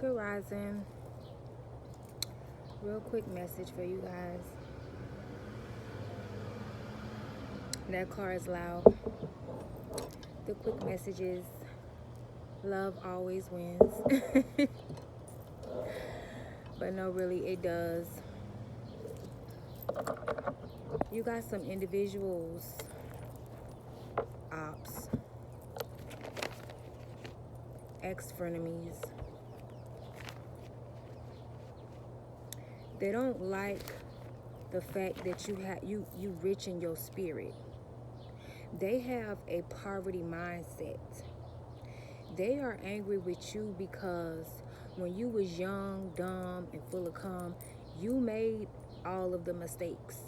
Good rising. Real quick message for you guys. That car is loud. The quick message is love always wins. But no, really, it does. You got some individuals, ops, ex-frenemies. They don't like the fact that you rich in your spirit. They have a poverty mindset. They are angry with you because when you was young, dumb, and full of cum, you made all of the mistakes.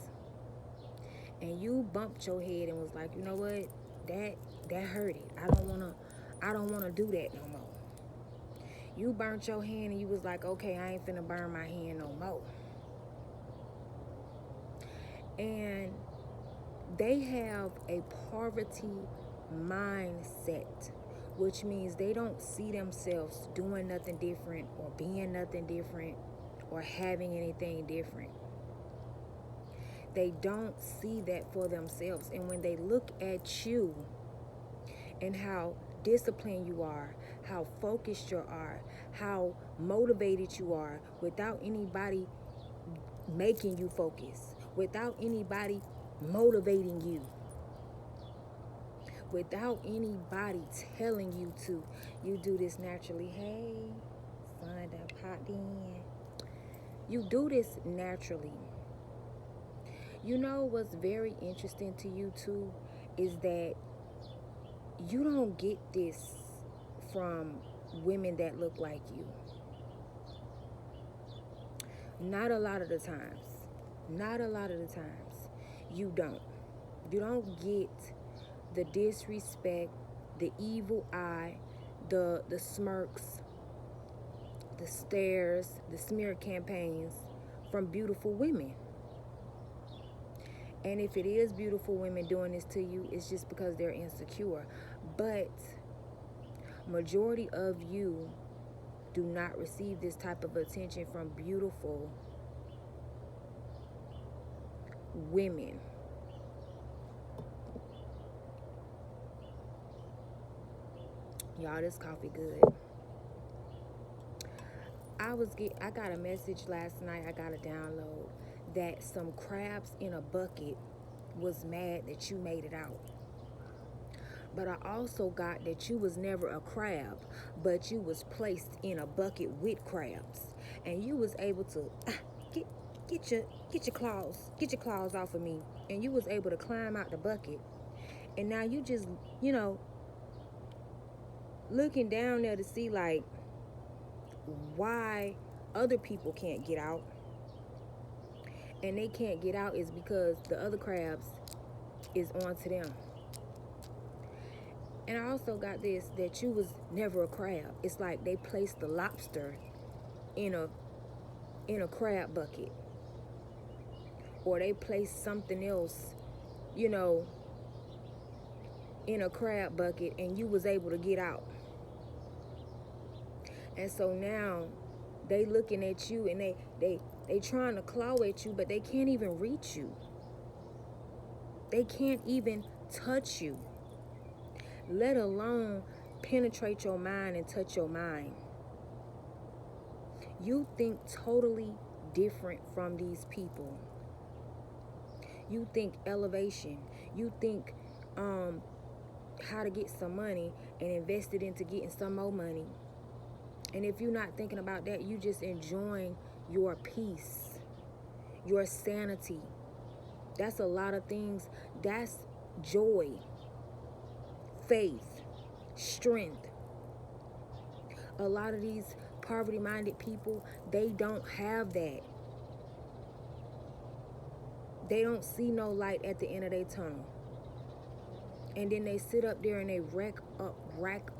And you bumped your head and was like, you know what? That hurted. I don't wanna do that no more. You burnt your hand and you was like, okay, I ain't finna burn my hand no more. And they have a poverty mindset, which means they don't see themselves doing nothing different or being nothing different or having anything different. They don't see that for themselves. And when they look at you and how disciplined you are, how focused you are, how motivated you are, without anybody making you focus, without anybody motivating you, without anybody telling you to, you do this naturally. Hey, son, that popped in. You do this naturally. You know what's very interesting to you too is that you don't get this from women that look like you. Not a lot of the times. Not a lot of the times. You don't. You don't get the disrespect, the evil eye, the smirks, the stares, the smear campaigns from beautiful women. And if it is beautiful women doing this to you, it's just because they're insecure. But majority of you do not receive this type of attention from beautiful women. Y'all, this coffee good. I got a message last night, I got a download that some crabs in a bucket was mad that you made it out. But I also got that you was never a crab, but you was placed in a bucket with crabs. And you was able to get your claws off of me. And you was able to climb out the bucket. And now you just, looking down there to see like why other people can't get out. And they can't get out is because the other crabs is onto them. And I also got this, that you was never a crab. It's like they placed the lobster in a crab bucket. Or they placed something else, in a crab bucket and you was able to get out. And so now they looking at you and they trying to claw at you, but they can't even reach you. They can't even touch you, let alone penetrate your mind and touch your mind. You think totally different from these people. You think elevation. You think how to get some money and invest it into getting some more money. And if you're not thinking about that, you just enjoying your peace, your sanity. That's a lot of things. That's joy, faith, strength. A lot of these poverty-minded people, they don't have that. They don't see no light at the end of their tunnel. And then they sit up there and they rack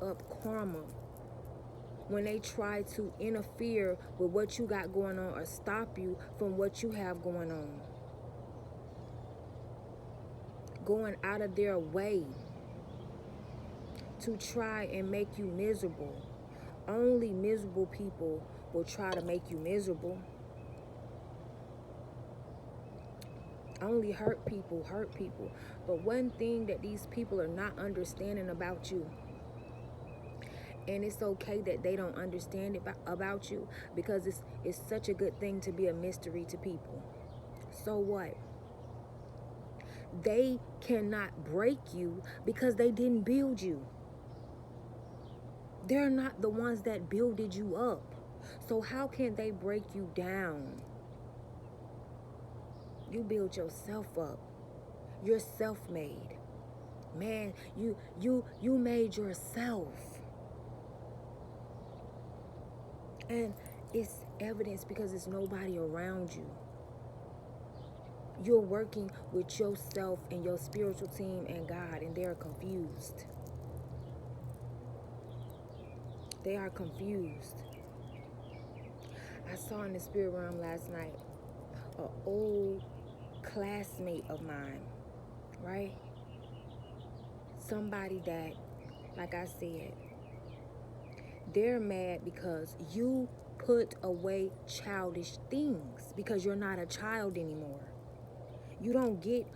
up karma when they try to interfere with what you got going on or stop you from what you have going on. Going out of their way to try and make you miserable Only miserable people will try to make you miserable. Only hurt people hurt people. But one thing that these people are not understanding about you, and it's okay that they don't understand it about you, because it's such a good thing to be a mystery to people. So what? They cannot break you because they didn't build you. They're not the ones that builded you up. So how can they break you down? You build yourself up. You're self-made. Man, you made yourself. And it's evidence because there's nobody around you. You're working with yourself and your spiritual team and God, and they're confused. They are confused. I saw in the spirit realm last night an old classmate of mine, right? Somebody that, like I said, they're mad because you put away childish things, because you're not a child anymore. You don't get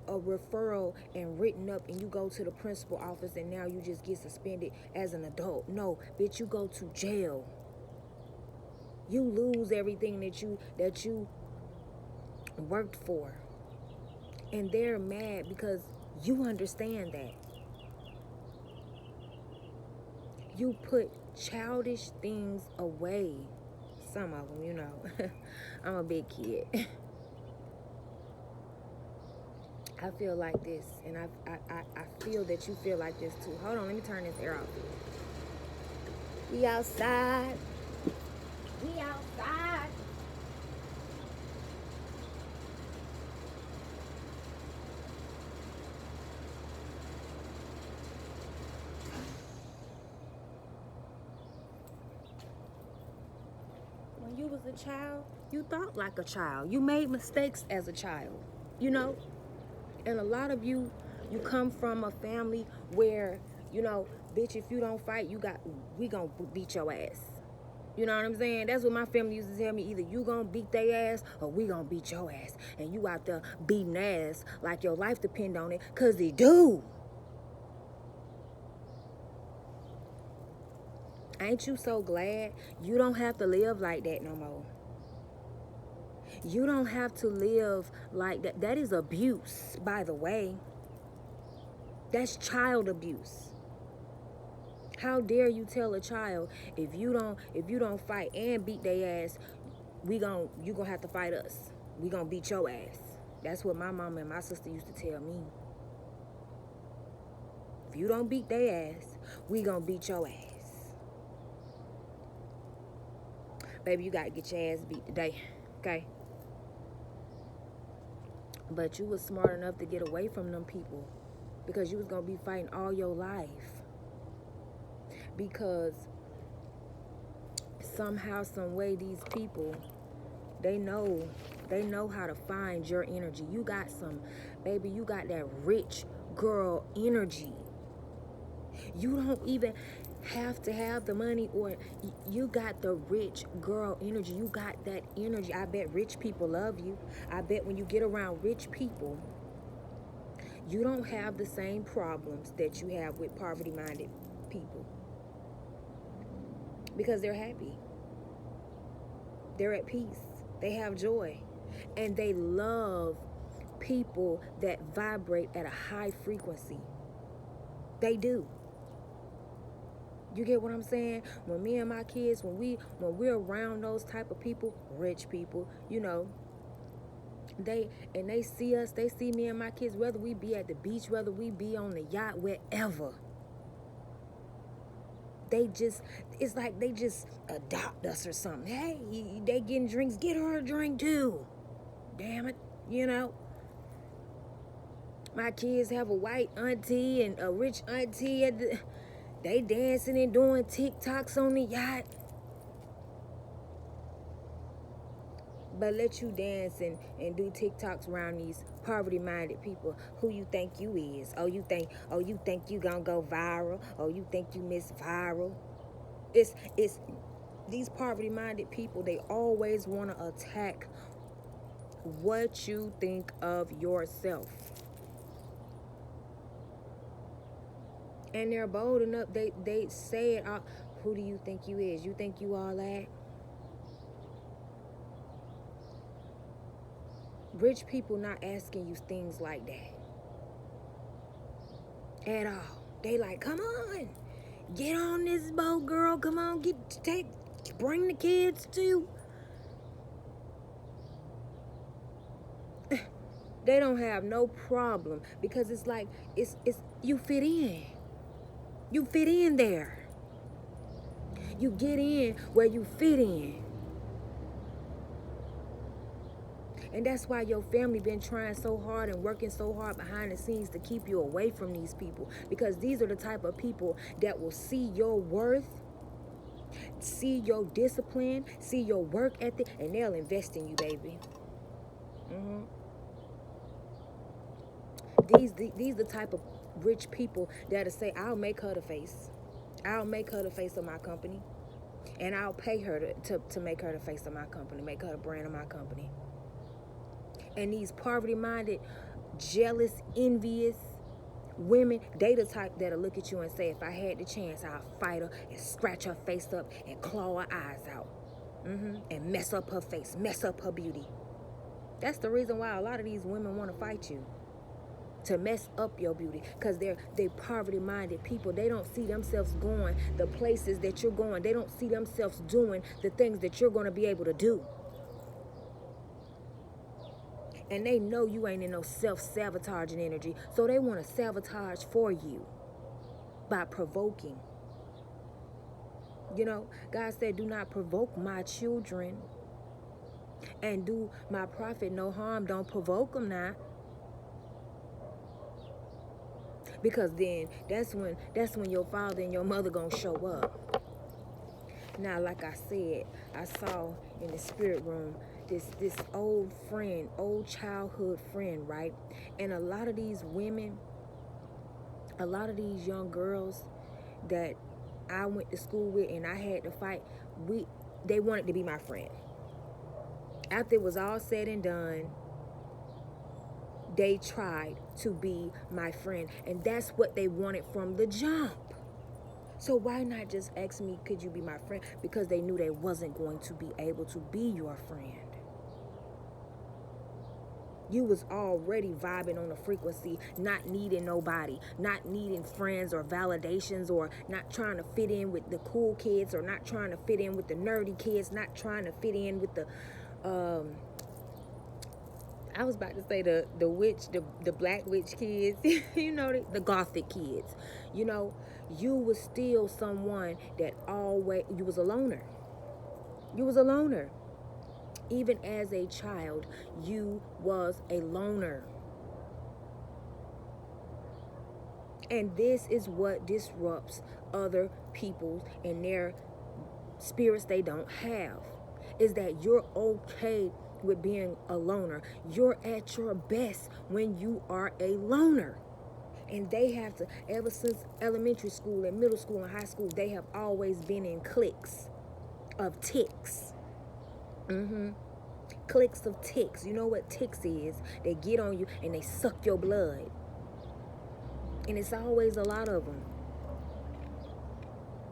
a referral and written up and you go to the principal office and now you just get suspended as an adult. No, bitch, you go to jail. You lose everything that you worked for. And they're mad because you understand that. You put childish things away. Some of them, you know. I'm a big kid. I feel like this, and I feel that you feel like this too. Hold on, let me turn this air off. We outside. We outside. When you was a child, you thought like a child. You made mistakes as a child, you know? And a lot of you come from a family where, you know, bitch, if you don't fight, we gonna beat your ass. You know what I'm saying? That's what my family used to tell me. Either you gonna beat their ass or we gonna beat your ass. And you out there beating ass like your life depend on it, cause they do. Ain't you so glad you don't have to live like that no more? You don't have to live like that. That is abuse, by the way. That's child abuse. How dare you tell a child, if you don't fight and beat their ass, you gonna have to fight us. We gonna beat your ass. That's what my mama and my sister used to tell me. If you don't beat their ass, we gonna beat your ass. Baby, you gotta get your ass beat today, okay? But you was smart enough to get away from them people, because you was gonna be fighting all your life. Because somehow, some way, these people, they know how to find your energy. You got baby, you got that rich girl energy. You don't even have to have the money, or you got the rich girl energy. You got that energy. I bet rich people love you. I bet when you get around rich people, you don't have the same problems that you have with poverty-minded people, because they're happy. They're at peace. They have joy. And they love people that vibrate at a high frequency. They do. You get what I'm saying? When me and my kids, when we're around those type of people, rich people, you know, they see us, they see me and my kids, whether we be at the beach, whether we be on the yacht, wherever. It's like they just adopt us or something. Hey, they getting drinks, get her a drink too. Damn it, you know. My kids have a white auntie and a rich auntie they dancing and doing TikToks on the yacht. But let you dance and do TikToks around these poverty-minded people. Who you think you is? Oh, you think you gonna go viral? Oh, you think you miss viral? It's these poverty-minded people, they always want to attack what you think of yourself. And they're bold enough, they say it out. Who do you think you is? You think you all that? Rich people not asking you things like that at all. They like, come on, get on this boat, girl. Come on, bring the kids too. They don't have no problem because it's like it's you fit in. You fit in there. You get in where you fit in. And that's why your family been trying so hard and working so hard behind the scenes to keep you away from these people. Because these are the type of people that will see your worth, see your discipline, see your work ethic, and they'll invest in you, baby. These the type of rich people that'll say, I'll make her the face. I'll make her the face of my company. And I'll pay her to make her the face of my company, make her the brand of my company. And these poverty-minded, jealous, envious women, they the type that'll look at you and say, if I had the chance, I'll fight her and scratch her face up and claw her eyes out. And mess up her face, mess up her beauty. That's the reason why a lot of these women want to fight you. To mess up your beauty. Because they're poverty-minded people. They don't see themselves going the places that you're going. They don't see themselves doing the things that you're going to be able to do. And they know you ain't in no self-sabotaging energy. So they want to sabotage for you by provoking. You know, God said, do not provoke my children and do my prophet no harm. Don't provoke them now. Because then that's when your father and your mother gonna show up. Now, like I said, I saw in the spirit room this old friend, old childhood friend, right? And a lot of these women, a lot of these young girls that I went to school with and I had to fight, they wanted to be my friend. After it was all said and done, they tried to be my friend. And that's what they wanted from the jump. So why not just ask me, could you be my friend? Because they knew they wasn't going to be able to be your friend. You was already vibing on a frequency, not needing nobody, not needing friends or validations, or not trying to fit in with the cool kids, or not trying to fit in with the nerdy kids, not trying to fit in with the I was about to say the black witch kids, you know, the gothic kids. You know, you was still someone that you was a loner. You was a loner. Even as a child, you was a loner. And this is what disrupts other people and their spirits they don't have. Is that you're okay with being a loner. You're at your best when you are a loner. And they have to, ever since elementary school and middle school and high school, they have always been in cliques of ticks. Cliques of ticks. You know what ticks is? They get on you and they suck your blood. And it's always a lot of them.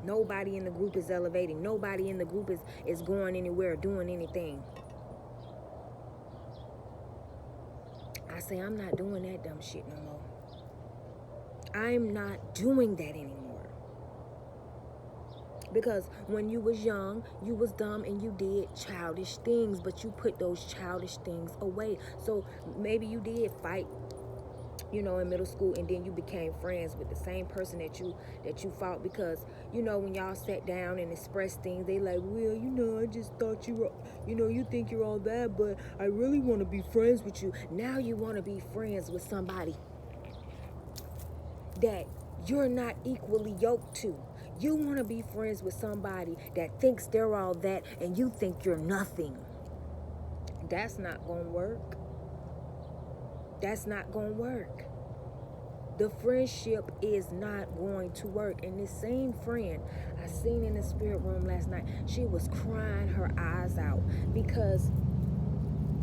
Nobody in the group is elevating. Nobody in the group is going anywhere or doing anything. I say, I'm not doing that dumb shit no more. I'm not doing that anymore. Because when you was young, you was dumb and you did childish things, but you put those childish things away. So maybe you did fight, you know, in middle school, and then you became friends with the same person that you fought, because, you know, when y'all sat down and expressed things, they like, well, you know, I just thought you were, you know, you think you're all that, but I really want to be friends with you. Now you want to be friends with somebody that you're not equally yoked to. You want to be friends with somebody that thinks they're all that and you think you're nothing. That's not going to work. That's not going to work. the friendship is not going to work. And this same friend I seen in the spirit room last night, she was crying her eyes out because,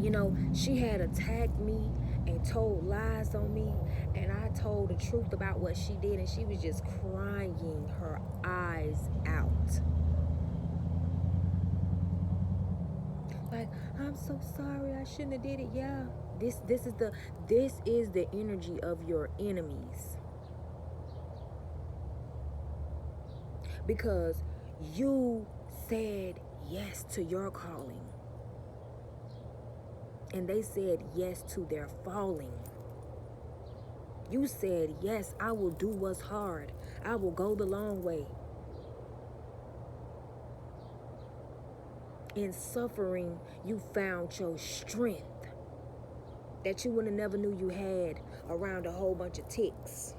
you know, she had attacked me and told lies on me, and I told the truth about what she did, and she was just crying her eyes out. Like, I'm so sorry, I shouldn't have did it. Yeah, this is the energy of your enemies, because you said yes to your calling, and they said yes to their falling. You said, yes, I will do what's hard. I will go the long way. In suffering, you found your strength that you would have never knew you had around a whole bunch of ticks.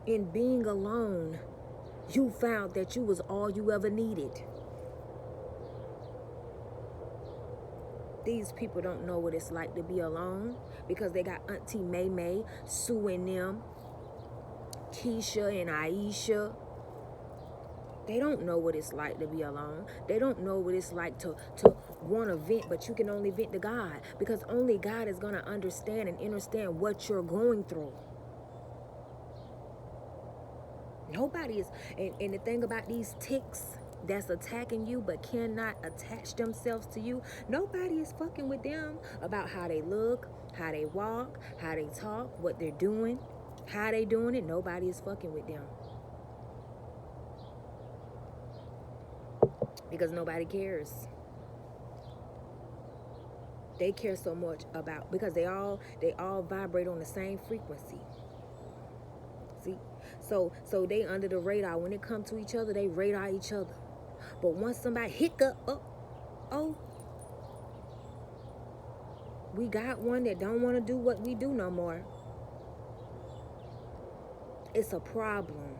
In being alone, you found that you was all you ever needed. These people don't know what it's like to be alone because they got Auntie May May, Sue and them, Keisha and Aisha. They don't know what it's like to be alone. They don't know what it's like to want to vent, but you can only vent to God, because only God is going to understand and understand what you're going through. Nobody is, and the thing about these ticks that's attacking you but cannot attach themselves to you, nobody is fucking with them about how they look, how they walk, how they talk, what they're doing, how they doing it. Nobody is fucking with them. Because nobody cares. They care so much about, because they all vibrate on the same frequency. See? So they under the radar. When it comes to each other, they radar each other. But once somebody hiccup, oh, we got one that don't want to do what we do no more. It's a problem.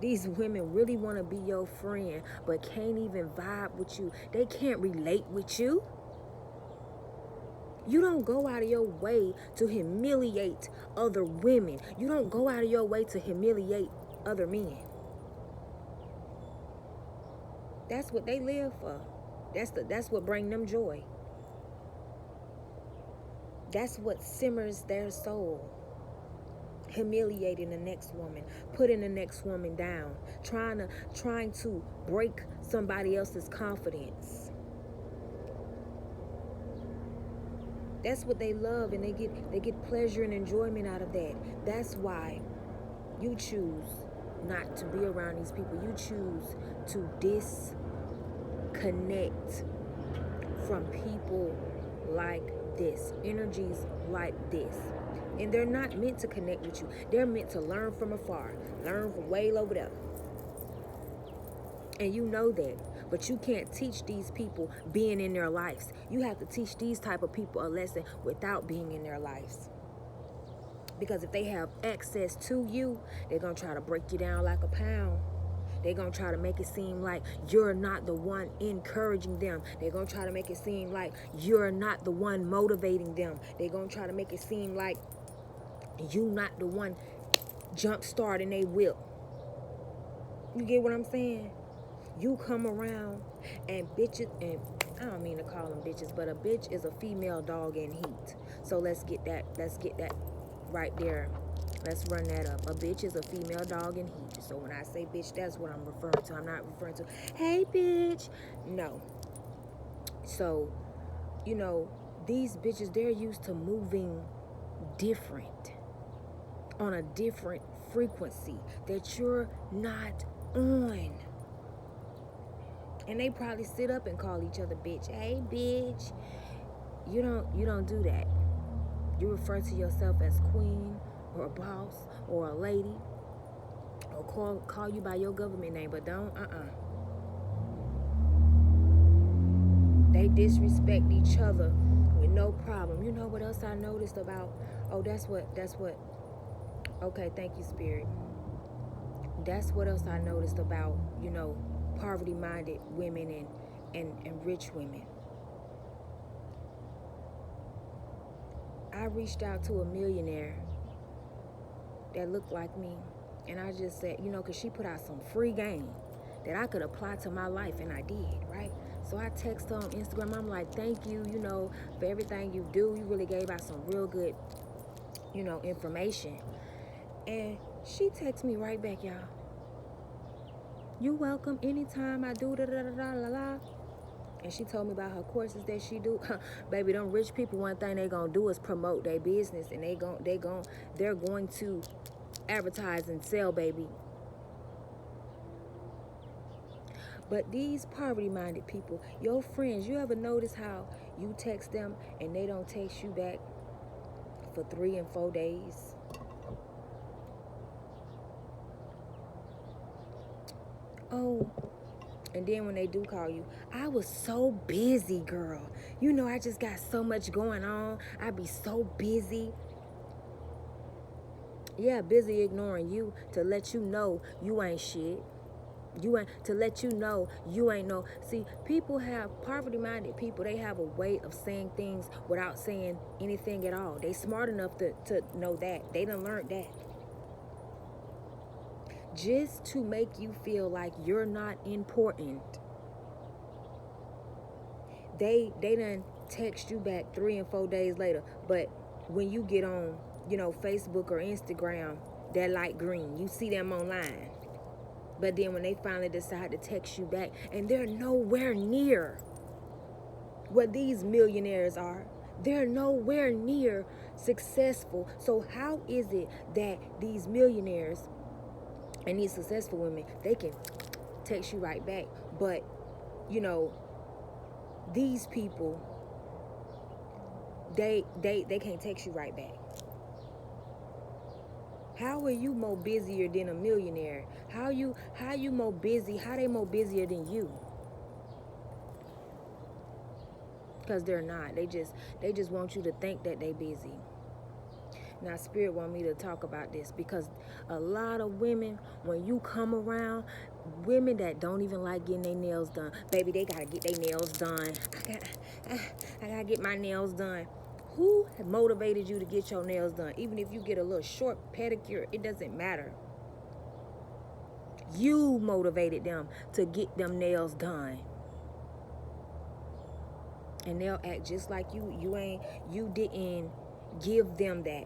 These women really want to be your friend, but can't even vibe with you. They can't relate with you. You don't go out of your way to humiliate other women. You don't go out of your way to humiliate other men. That's what they live for. That's what brings them joy. That's what simmers their soul. Humiliating the next woman, putting the next woman down, trying to break somebody else's confidence. That's what they love, and they get pleasure and enjoyment out of that. That's why you choose not to be around these people. You choose to disconnect from people like this, energies like this. And they're not meant to connect with you. They're meant to learn from afar, learn from way over there. And you know that. But you can't teach these people being in their lives. You have to teach these type of people a lesson without being in their lives. Because if they have access to you, they're going to try to break you down like a pound. They're going to try to make it seem like you're not the one encouraging them. They're going to try to make it seem like you're not the one motivating them. They're going to try to make it seem like you not the one jump starting they will. You get what I'm saying? You come around and bitches, and I don't mean to call them bitches, but a bitch is a female dog in heat. So let's get that right there. Let's run that up. A bitch is a female dog in heat. So when I say bitch, that's what I'm referring to. I'm not referring to, hey bitch. No. So, you know, these bitches, they're used to moving different, on a different frequency that you're not on. And they probably sit up and call each other bitch. Hey bitch. You don't do that. You refer to yourself as queen or a boss or a lady, or call you by your government name, but don't They disrespect each other with no problem. You know what else I noticed about, that's what okay, thank you, Spirit. That's what else I noticed about, poverty-minded women and rich women. I reached out to a millionaire that looked like me, and I just said, because she put out some free game that I could apply to my life, and I did, right? So I text her on Instagram. I'm like, thank you, for everything you do. You really gave out some real good, information. And she texts me right back, y'all. You welcome anytime I do da da da da la la. And she told me about her courses that she do. Baby, them rich people, one thing they gonna do is promote their business, and they're going to advertise and sell, baby. But these poverty-minded people, your friends, you ever notice how you text them and they don't text you back for 3 and 4 days? Oh, and then when they do call you, I was so busy, girl. I just got so much going on. I be so busy. Yeah, busy ignoring you to let you know you ain't shit. To let you know you ain't no. See, people have poverty-minded people. They have a way of saying things without saying anything at all. They smart enough to know that. They done learned that. Just to make you feel like you're not important. They done text you back 3 and 4 days later. But when you get on, Facebook or Instagram, they're light green. You see them online. But then when they finally decide to text you back, and they're nowhere near what these millionaires are, they're nowhere near successful. So how is it that these millionaires and these successful women, they can text you right back, but these people, they can't text you right back? How are you more busier than a millionaire? How you more busy? How they more busier than you? Because they're not. They just want you to think that they busy. Now, Spirit want me to talk about this because a lot of women, when you come around, women that don't even like getting their nails done, baby, they gotta get their nails done. I gotta get my nails done. Who motivated you to get your nails done? Even if you get a little short pedicure, it doesn't matter. You motivated them to get them nails done. And they'll act just like you didn't give them that.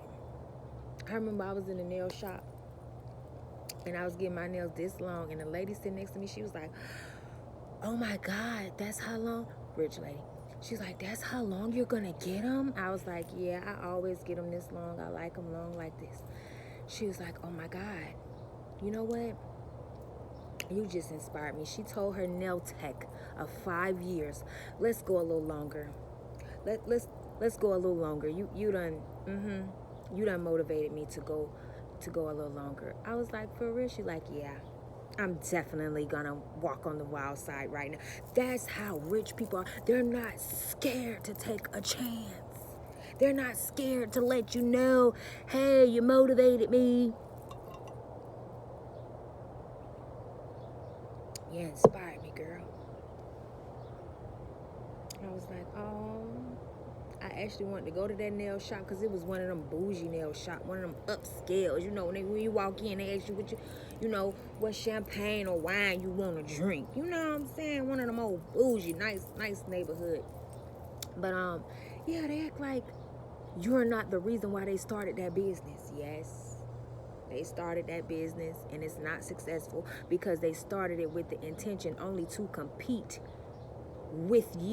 I remember I was in the nail shop and I was getting my nails this long, and the lady sitting next to me, she was like, oh my God, that's how long? Rich lady. She's like, that's how long you're gonna get them? I was like, yeah, I always get them this long. I like them long like this. She was like, oh my God, you know what? You just inspired me. She told her nail tech of 5 years, let's go a little longer. Let's go a little longer. You done motivated me to go a little longer. I was like, for real? She like, yeah, I'm definitely gonna walk on the wild side right now. That's how rich people are. They're not scared to take a chance. They're not scared to let you know, hey, you motivated me. You inspired me, girl. I was like, oh. I actually wanted to go to that nail shop because it was one of them bougie nail shop, one of them upscales. When you walk in, they ask you what champagne or wine you want to drink. You know what I'm saying? One of them old bougie, nice neighborhood. But yeah, they act like you're not the reason why they started that business. Yes, they started that business and it's not successful because they started it with the intention only to compete with you.